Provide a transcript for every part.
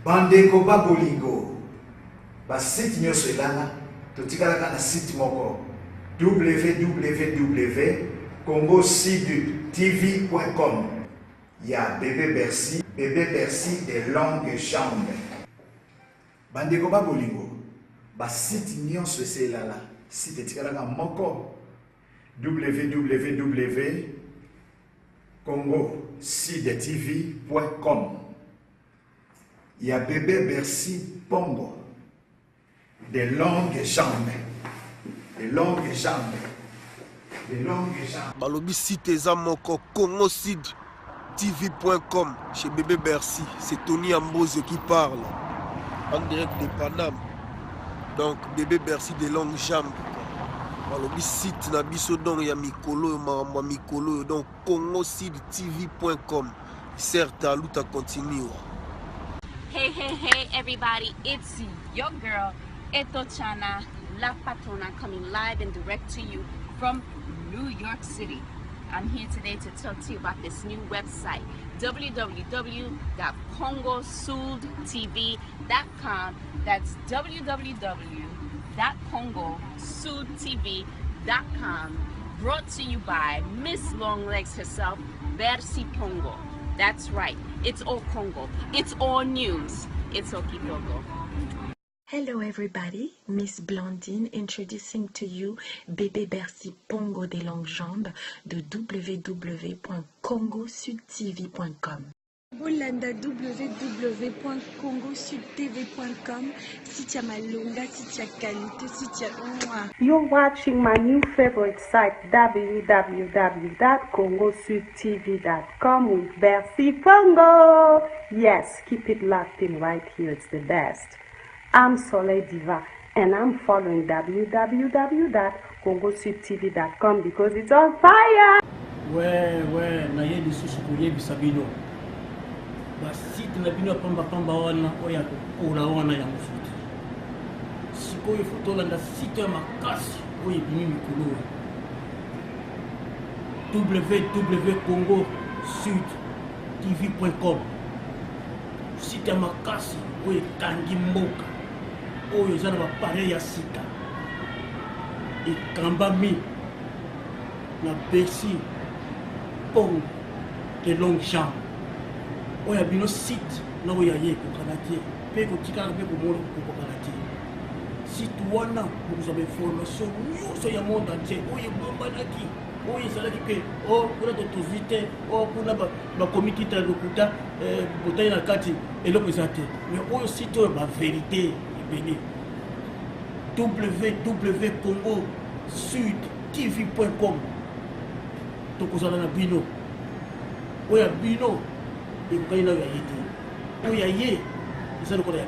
Bandeko ba bolingo. Ba site nyonso elana totikalaka na site moko www.congosudtv.com. Il y a bébé Bercy des longues jambes. Bandeko ba bolingo. Ba site nyonso elana site tikalaka moko www.congosudtv.com. Il y a bébé Bercy Pongo. Des longues jambes. Des longues jambes. Des longues jambes. Balobi site ezamoko congosudtv.com chez bébé Bercy. C'est Tony Amboze qui parle. En direct de Paname. Donc bébé Bercy des longues jambes. Balobi site na biso don ya mikolo ma mikolo donc congosudtv.com. Certes à luta continue. Hey everybody, it's your girl Etochana La Patrona coming live and direct to you from New York City. I'm here today to talk to you about this new website, www.congosudtv.com. That's www.congosudtv.com. Brought to you by Miss Longlegs herself, Bercy Pongo. That's right, it's all Congo, it's all news, it's Okidogo. Hello everybody, Miss Blondine introducing to you Bébé Bercy Pongo des longues jambes de www.congosudtv.com. Bolanda www.congosudtv.com. Sitia Malonga, Sitia Kalite, Sitia Onwa. You're watching my new favorite site www.congosudtv.com with Bercy Pongo. Yes, keep it locked in right here, it's the best. I'm Soleil Diva and I'm following www.congosudtv.com because it's on fire. Ouais, na yedi susu kuyebi sabino. Basite na bino pamba wana oya kola wana ya mfuti. Sikoyo fotola nda site ya makasi oya bimi mikolo. www.congosudtv.com. Site ya makasi oya tangi mboka. Oya zana ba pare ya sita. Ekambami na Bercy Pongo des longues jambes. Oya bino site na oya ye ko kanate pe ko tikala pe ko molo ko kanate site wana pour vous avez information nyonso ya monde entier oya bombanaki oya salaki pe o kuna to vite o kuna ba komiti ta lokuta botay na kati eloko ezate mais oyo site oyo ba vérité ebele www.congosudtv.com to kozala na bino oya bino et vous voyez là, il y a ye, c'est le côté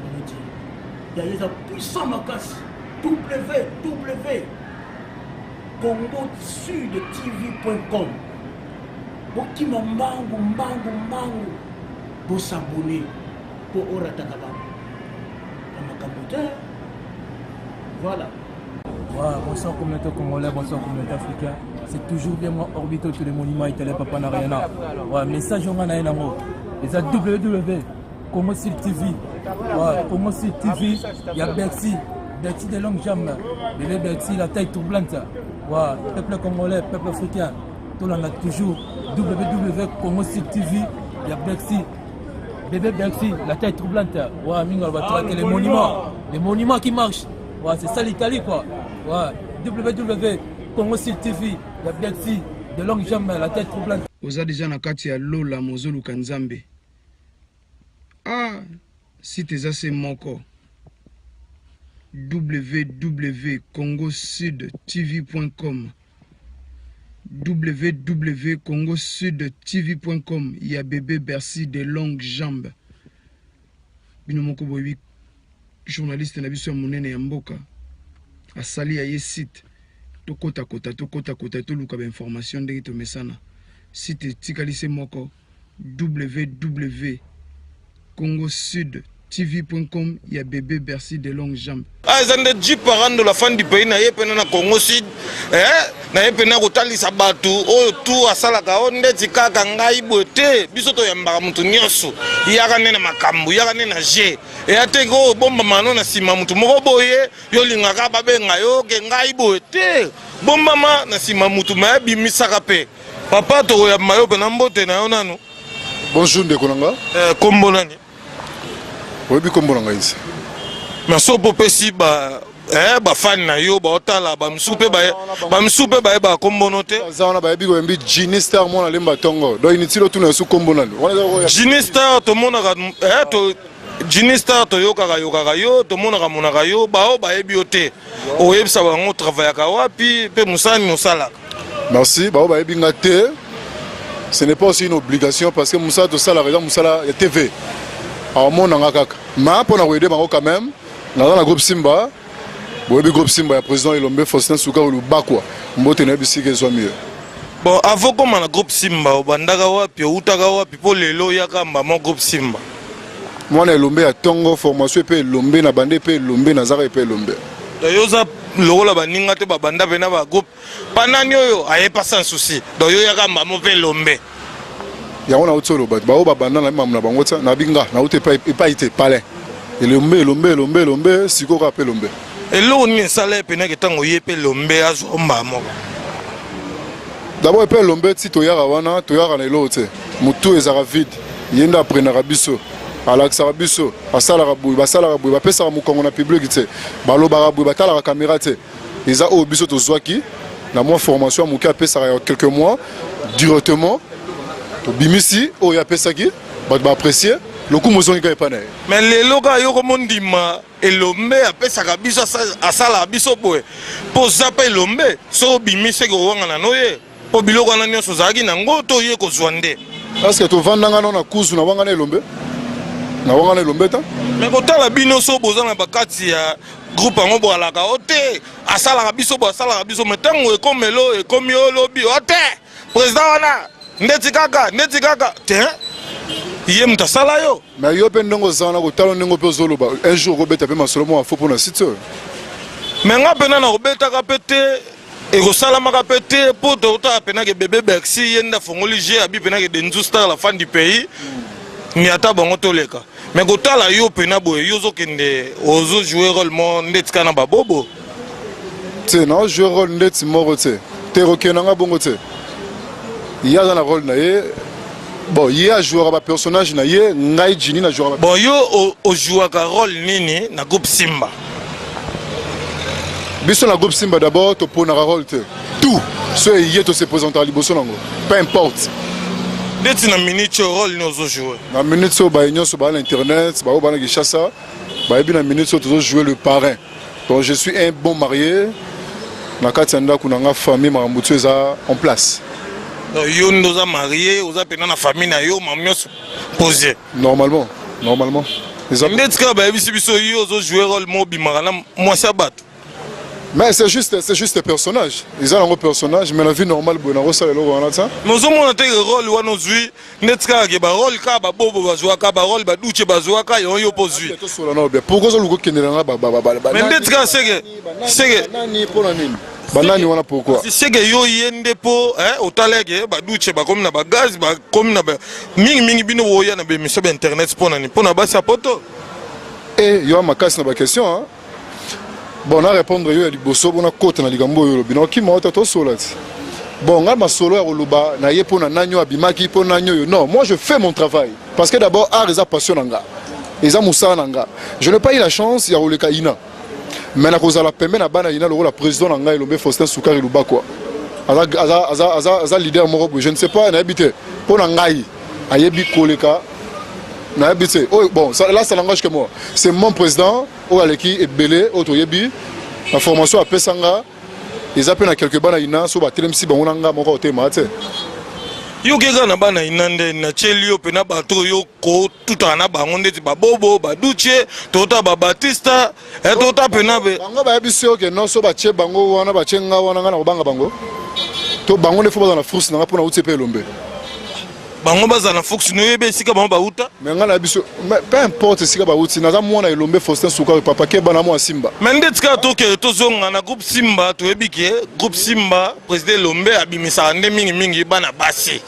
il y a des puissants macas www.congosudtv.com. Bon qui mango pour s'abonner pour Oratakaba. Voilà. Wow, bonsoir communauté congolais, bonsoir communauté africaine. C'est toujours bien moi Orbito tous les monuments italiens Papa Narayana. Ouais, message on a un amour. Les www.congosudtv. Ouais, congosudtv, il y a Bercy des longues jambes. Bébé Bercy, la taille troublante. Ouais, peuple congolais, peuple africain. Tout le monde a toujours www.congosudtv, il y a Bercy. Bébé Bercy, la taille troublante. Ouais, Mingo va traquer les monuments qui marchent. Ouais, c'est ça l'Italie quoi. Ouais, www.congosudtv, la Bercy, de longues jambes, la tête troublante. Oza déjà na kati ya lola mozolu kanzambe. Ah, si tes assez moko. www.congosudtv.com. www.congosudtv.com. Il y a bébé Bercy des longues jambes. Bino moko boyebi journaliste na biso ya monene ya mboka. Asali ya ye site. Tokota to luka ba information ndenge to mesana. Site tikalise moko www.congosudtv.com. Il y a bébé Bercy des longues jambes. Azande J parent de la fin du pays na yepena na Congo Sud na yepena kotalisa batu oyo tout asalaka onde tikaka ngai bote biso to yambaka mutu nyonso yaka nena makambu yaka nena je ate ko bomba mano na sima mutu moko boye yo lingaka babenga yo ke ngai bote bomba ma na sima mutu ma bimisaka pe papa to ya mayo pena mbote na yo nanu. Bonjour de Konanga. Kombo nani? Oyebi kombo nanga ici. Mais so popesi ba fan na yo ba otala ba msupe ba kombo note. Zaona ba yebi ko yembi Ginistar mona lemba tongo. Do initilo tuna su kombo nani. Ginistar to mona ka to Ginistar to yoka yo to mona ka mona ka yo ba o ba yebi ote. O yebisa ba ngo travailler ka wapi pe musani osala. Merci ba o ba yebi ngate. Ce n'est pas aussi une obligation parce que Moussa to sala raison Moussa la TV. Alors mon nanga kaka. Ma pour na aider bango quand même. Dans la groupe Simba. Boyebi groupe Simba, le président Elombe Faustin Souka Lubakwa. Mbote na bisi ke soit mieux. Bon, avant comme na groupe Simba, obandaka wapi, outaka wapi pour lelo yaka mon groupe Simba. Moi na Elombe a tongo formation pe Elombe na bande pe Elombe na zara pe Elombe. Yoza lokola baninga te babanda pena ba groupe. Panani oyo aye pas sans souci. Do yo yaka mamo pe Elombe. Yango na utolo bat ba o babanda na mamu na bango tsa na binga na ute pa ite palais. Elombe siko ka pe Elombe. Elo ni sala pena ke tango ye pe Elombe azomba moko. D'abord pe Elombe ti to yaka wana to yaka na elo te. Mutu ezaka vide. Yenda aprenaka biso. Alaksa biso asala raboui basala raboui ba pesa mu kongo na public te. Baloba raboui batala caméra te. Eza o biso to zwaki na moi formation mu ka pesa quelques mois directement to bimisi o ya pesa ki ba apprécier. Le coup mozongi ka epana. Mais les loga yo komondima Elombe apesaka biso asala biso boye. Po zapa Elombe so bimise ko wanga na noye. Po biloko na nyonso zaki na ngoto ye ko zwande. Parce que to vandanga na kuzu na wanga na Elombe. Na wanga na Elombe ta. Mais ko tala bino so bozana bakati ya groupe ngo boalaka ote asala biso bo asala biso metango e komelo e komio lobi ote. Président wana ndeti kaka te. Yé mtasala yo. Mais yo pendongo zana ko talo ndongo pe zoloba. Un jour ko beta pe masolo mo afo pona site. Mais nga pena na ko beta ka pete e ko sala maka pete po to ta pena ke bébé Bercy yenda fongoli je abi pena ke Denzu Star la fan du pays. Ni ata bango toleka. Mais ko tala yo pena boye yo zo kende ozo jouer rôle mo ndetika na babobo. Te na jouer rôle ndeti moro te. Te rokenanga bongo te. Ya na rôle na ye. Bon, il y a joué un personnage, il y a un Jini na joué. Bon, yo o joué un rôle nini na groupe Simba. Biso na groupe Simba d'abord, to pona rôle te. Tout ce qui est se présenter à Liboso nango. Peu importe. Dès na minute rôle ni ozo jouer. Na minute so ba union so ba l'internet, ba ba na gishasa, ba ebi na minute so to jouer le parrain. Donc je suis un bon marié. Na katanda kunanga famille marambutu eza en place. Yo nous a marié, vous avez péné la famille na yo mamioso posé. Normalement. Ndetska ba biso biso yo zo jouer rôle mo bimara moi ça bat. Mais c'est juste un personnage. Ils ont un personnage mais la vie normale bon na ça le wana ça. Nous on a un rôle wa no zui Ndetska ke ba rôle ka ba bobo ba jouer ka ba rôle ba duche ba jouer ka yo posui. Pourquoi zo luko kenela ba. Mais Ndetska c'est que nani pour nani. Banani wana pourquoi? C'est que yo yende po otalege ba duche ba comme na ba gaz ba comme na ba mingi bino woya na be mission internet pona ba sa poto. Et yo ma casse na ba question hein. Bon na répondre yo ya liboso bona côté na ligambo yo bino ki mo to solati. Bon nga ma solo ya luba na ye pona nanyo abimaki pona nanyo yo. Non, moi je fais mon travail parce que d'abord art eza passion nanga. Eza musa nanga. Je n'ai pas eu la chance ya roleka ina. Mais na kozala pembe na bana ina la président na ngai Elombe Faustin Souka Lubakwa. Aza leader moko je ne sais pas na habité pour na ngai ayebi koleka na habité. Oh bon, là ça n'engage que moi. C'est mon président o aleki ebele otoyebi la formation a pesanga. Ils appellent na quelques bana ina so ba telemsi bango nanga moko otema te. Yo kega na bana inande na cheli yo pena bato yo ko tuta na bango ndeti babobo baduche tota ba Batista tota pena be bango ba biso ke non so ba che bango wana ba chenga wana ngana ko banga bango to bango ne fo ba na force na pona utepe Elombe bango bazana fox no yebe sika bango bauta mais ngana biso peu importe sika bauti naza mwana elombe Faustin Souka papa ke bana mo Simba mais ndetika to ke tozonga na groupe Simba to yebike groupe Simba président Lombe abimisa ande mingi bana basi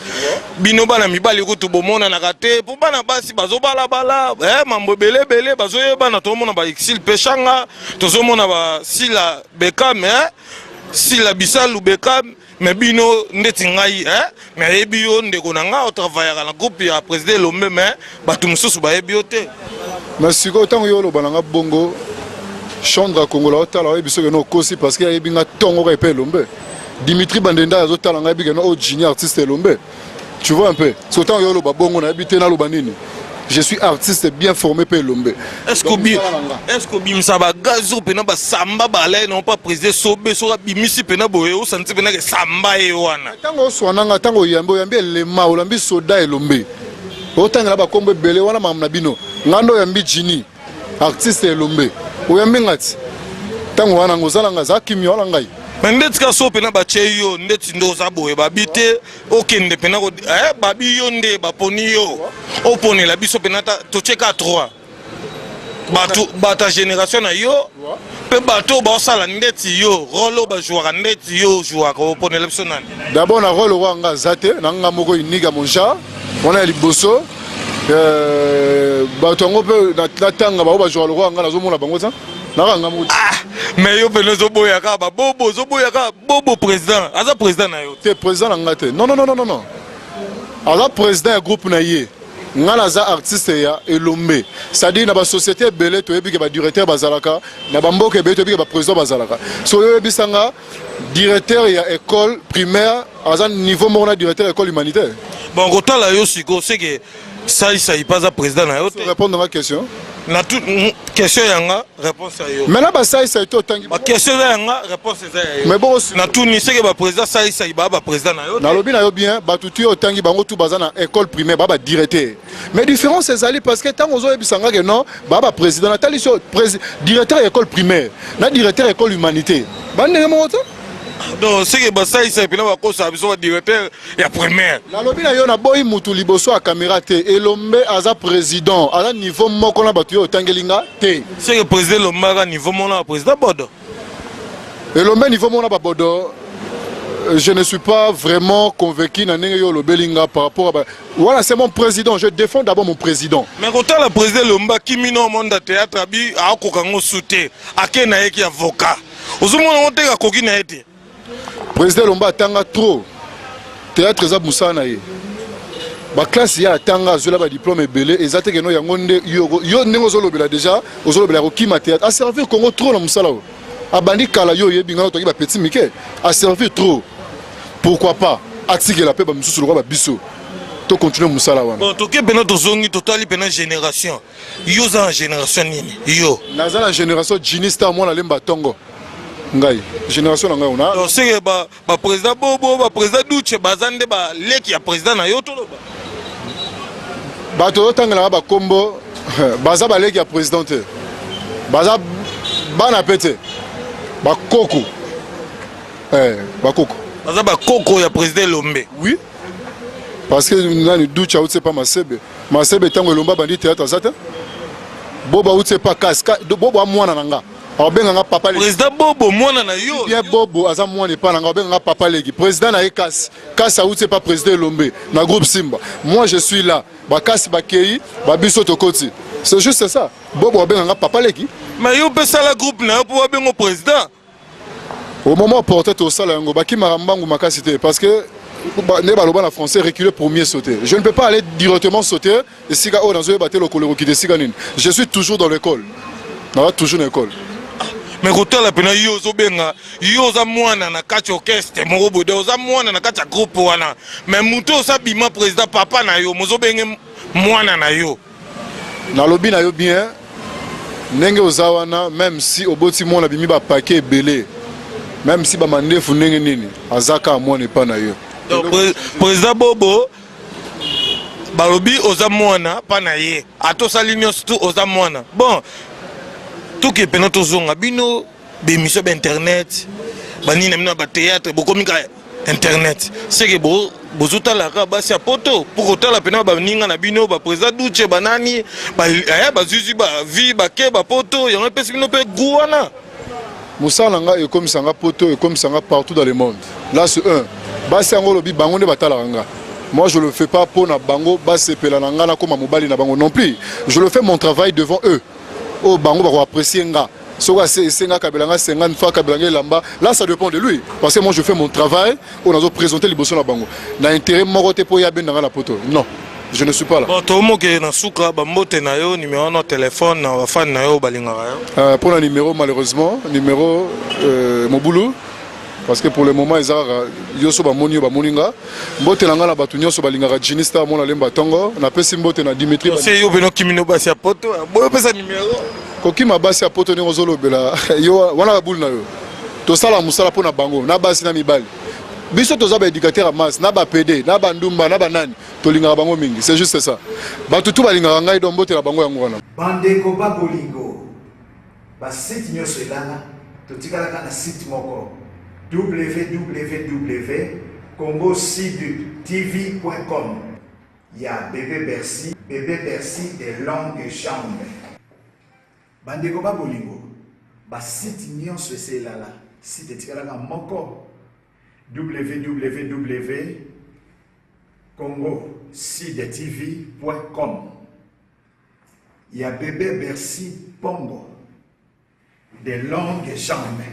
bino bana mibali ko to bomona na kate po bana basi bazobala bala mambo belebele bazoyeba na to mona ba exil pechanga tozomona ba sila bekame sila bisalu bekame mais bino ndeti ngai mais yebi yo ndeko na nga o travailler na groupe ya président Lombe mais batu mususu ba yebi yo te mais siko tango yo lo bananga bongo Chandra Kongola otala yebi so no kosi parce que yebi nga tongo ka epé Lombe Dimitri Bandenda azotala nga yebi que no o génie artiste Lombe tu vois un peu so tango yo lo ba bongo na yebi te na lo banini. Je suis artiste bien formé pour Lombe. Est-ce que bimsa ba gazo pena ba samba balai non pas président sobe so bimisi pena boye o santi pena ke samba e wana. Tango swananga tango yambi le ma olambi soda e Lombe. O tanga ba kombe bele wana mamna bino. Ngando yambi jini artiste e Lombe. O yambi ngati. Tango wana ngozala ngaza kimi wala ngai. Ndeti ka so pena ba cheyo ndeti ndoza boye babite okende pena ko babi yo nde baponi yo opone la biso pena to cheka 3 bata génération na yo pe bato ba sala ndeti yo rolo ba jouer ndeti yo jouer ko opone la biso nani d'abord na rolo wanga zate na nga moko iniga monja wana liboso bato ngo pe na tanga ba jouer lo wanga na zo mona bango ça. Mais yo pene zoboya ka ba bobo président aza président na yo te président na ngate non aza président ya groupe na ye ngana aza artiste ya Elombe c'est-à-dire na ba société belé to yebi ke ba directeur bazalaka na ba mboka be to yebi ke ba président bazalaka so yo yebisanga directeur ya école primaire aza niveau mona directeur école humanitaire bon kotala yo siko c'est que ça il pas à président na yo répondre à ma question. Na toute question yanga réponse à yo. Maintenant ba ça il to tangi. Ba question yanga réponse à yo. Mais bon na tout ni seke ba président ça il ba président na yo. Na lobi na yo bien ba tutu yo tangi bango tout bazana école primaire ba directeur. Mais différence c'est ali parce que tant ozo ebisanga que non ba président na tali so directeur école primaire na directeur école humanité. Ba ndenge mo to? Non, c'est que ça il s'est pris là ko sa biso directeur ya primaire. Na lobi na yo na boy mutu liboso a caméra te Elombe aza président à niveau moko na batu yo tangelinga te. C'est que président Lomba niveau mona président Bodo. Elombe niveau mona ba Bodo. Je ne suis pas vraiment convaincu na ndenge yo lobelinga par rapport à voilà c'est mon président, je défends d'abord mon président. Mais quand le président Lomba qui mino monde théâtre abi a ko kango souté akena yeki avocat. Ozomona monte ka koki na été. Président Lomba tanga trop théâtre za musana ye ba classe ya tanga zola ba diplôme belé ezate que no yango nde yo ndenge zolobela déjà ozolobela ko kima théâtre a servir Congo trop na musala o abandi kala yo yebinga to ki ba petit mike a servir trop pourquoi pas atike la paix ba mususu lo ba biso to continuer musala wana bon to ke bena to zongi totali bena génération yo za génération nini yo na za la génération jinista moi na lemba tongo ngai génération na ngai on a donc c'est ba président Bobo ba président Douche bazande ba leki ya président na yo to ba ba to tangala ba kombo baza ba leki ya président te baza bana pete ba koko ba koko baza ba koko ya président Lombe oui parce que nani Douche out c'est pas Masebe tango Lomba bandi théâtre zata Boba out c'est pas casca Bobo a mwana nanga Benga papa président Bobo mwana na yo bien Bobo aza mwana pas nanga benga papa legi président na Ekas Kasa out c'est pas président Lombe na groupe Simba moi je suis là ba Kas ba Kei ba biso tokoti c'est juste ça Bobo benga papa legi mais yo pesa la groupe na pour bengo président au moment porté au sala ngo baki marambangu makasité parce que ne baloba na français reculer pour mieux sauter je ne peux pas aller directement sauter et siga o dans zo bater le kolero ki de siga nini je suis toujours dans l'école na toujours dans l'école. Mais quand la pena yo zo benga yo za mwana na kati orchestre moko bode za mwana na kati groupe wana mais muto sa bima président papa na yo mozo benge mwana na yo na lobi na yo bien ndenge ozawana même si oboti mwana bimi ba paquet belé même si ba mandefu ndenge nini azaka mwana pa na yo donc président Bobo balobi oza mwana pa na ye atosa ligne surtout oza mwana bon tout que pena tozonga bino bémission internet banina bino ba théâtre bokomika internet c'est que bozotalaka basi ya poto pour kotala pena baninga na bino baprésida duce banani bazuzi bavi bake bapoto yango epesi bino mpe gu wana mosala na ngai ekomisanga poto ekomisanga partout dans le monde. Là c'est un basi yango lobi bango nde batalaka nga. Moi je le fais pas pour na bango basepela na nga na koma mobali na bango non plus. Je le fais mon travail devant eux. Oh bango bako apprécier nga. Soka senga kabelanga 50 fois kabelanga lamba. Là ça dépend de lui parce que moi je fais mon travail on a présenter liboso na bango. Na intérêt moko te po ya ben na la poto. Non. Je ne suis pas là. Bon, tout le monde qui est dans Souka, bambote na yo, numéro de téléphone, na fan na yo balingara. Pour le numéro malheureusement, numéro mon boulot parce que pour le moment ils ont yoso ba monio ba moninga. Mbote na ngala batu nyoso balingara Jinista mona lemba tongo, na pesi mbote na Dimitri. C'est yo beno kimino basi ya poto, boyo pesa numéro. Koki ma basi ya poto ni ozolo bela. Yo wana ba boule na yo. To sala musala pona bango, na basi na mibali. Biso toza ba éducateur à masse, na ba PD, na ba ndumba, na ba nani. Tolinga bango mingi, c'est juste ça. Batu tout balinga ngai do mbote la bango yango wana. Bandeko ba bolingo. Ba site nyoso elanga, totikala kana site moko. www.congosidtv.com. Il y a bébé Bercy des longues jambes. Bandeko ba bolingo. Ba site nyoso elala, site tikala moko. www.congosidtv.com. Il y a bébé Bercy Pongo des longues jambes.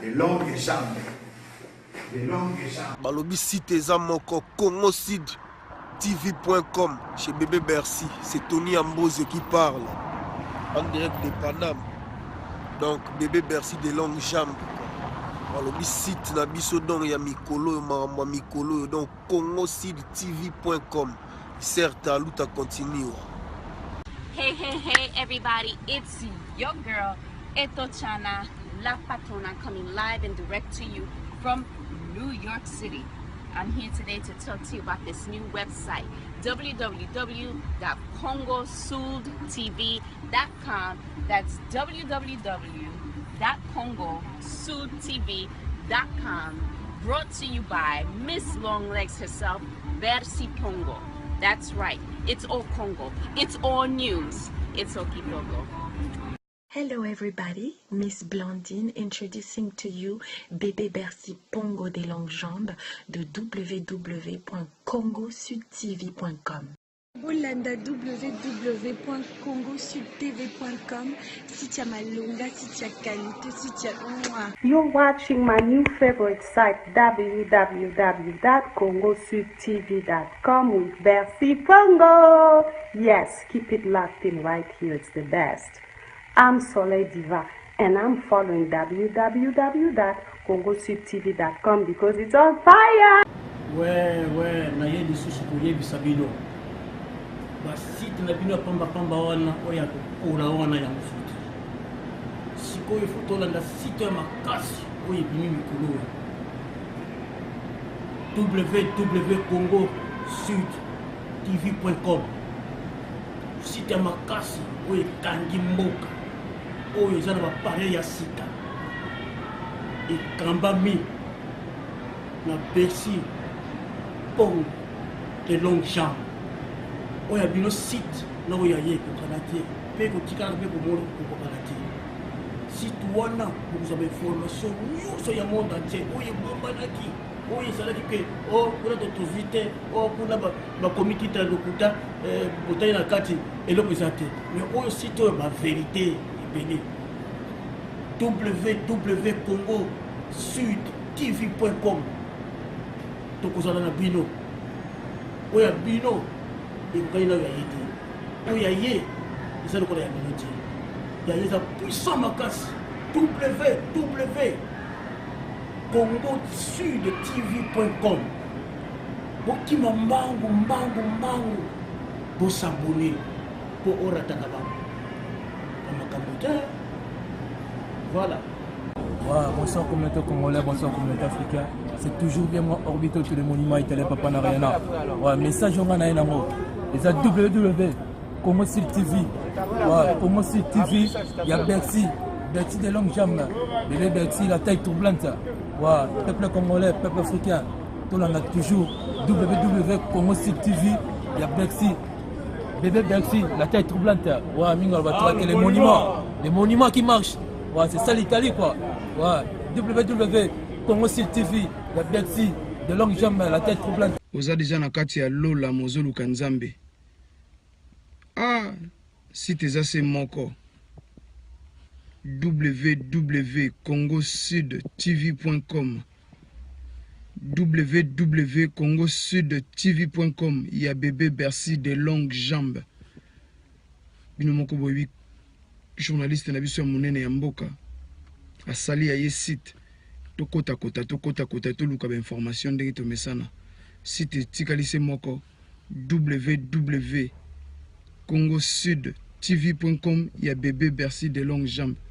Des longues jambes. Des longues jambes. Balobi site ezamoko congosidtv.com chez bébé Bercy. C'est Tony Amboze qui parle en direct de Paname. Donc bébé Bercy des longues jambes. Le site na biso donc ya mikolo ma mikolo donc congosidtv.com. Certes à luta continue. Hey everybody, it's your girl Etochana La Patona coming live and direct to you from New York City. I'm here today to talk to you about this new website, www.congosudtv.com. That's www.congosudtv.com. Brought to you by Miss Longlegs herself, Bercy Pongo. That's right, it's all Congo, it's all news, it's Okipongo. Hello everybody, Miss Blondine introducing to you Bébé Bercy Pongo des longues jambes de www.congosudtv.com. Bolanda www.congosudtv.com. Sitia Malunga, Sitia Kalite, Sitia Mwa. You're watching my new favorite site www.congosudtv.com with Bercy Pongo. Yes, keep it locked in right here, it's the best. I'm Soleil Diva and I'm following www.congosudtv.com because it's on fire. Ouais, na ye lisusu koyebisa bino. Basite na bino pamba wana oya kokola wana ya mosusu. Sikoyo fotolanda site ya makasi oyo ebimi mikolo. www.congosudtv.com. Site ya makasi oyo ekangi mboka. Oyo eza na bapareil ya sika ekambami na Bercy Pongo des longues jambes. Oyo ya bino site na oyo ya ye kokana te mpe kotikala mpe komona kokokana te. Site wana bokozwa bainformation nyonso ya monde entier oyo ebombanaki oyo ezalaki mpe kuna tozwi te kuna bakomi kita lokuta botai na kati eloko eza te mais oyo site oyo baverité ebele www.congosudtv.com tokozala na bino oyo ya bino ekokani na oyo ya ye te oyo ya ye eza lokola ya bino te ya ye eza puissant makasi www.congosudtv.com bokima mbangu bosabone mpo orataka bamakambo te. Voilà. Wow, bonsoir communauté congolais, bonsoir communauté africaine. C'est toujours bien moi Orbito tous les monuments italiens papa na rien. Ouais, message on a nango. Les www.congosudtv. Ouais, congosudtv, il y a Bercy des longues jambes. Bébé Bercy la taille tourblante. Ouais, peuple congolais, peuple africain. Tout on a toujours www.congo sud tv ya Bercy bébé Bercy la taille troublante ouais mingo va les monuments qui marchent ouais c'est ça l'Italie quoi ouais www.congo sud tv ya Bercy de longue jambe la tête troublante. Oza déjà na kati ya lola mozoluka nzambe. Ah, site eza se moko. www.congosudtv.com www.congosudtv.com. Il y a bébé Bercy de longues jambes. Bino moko boyebi journaliste na biso ya monene ya mboka. Asali ya ye site. Tokota kota toluka ba information ndenge to mesana. Site tikalise moko www.congosudtv.com. Il y a bébé Bercy de longues jambes.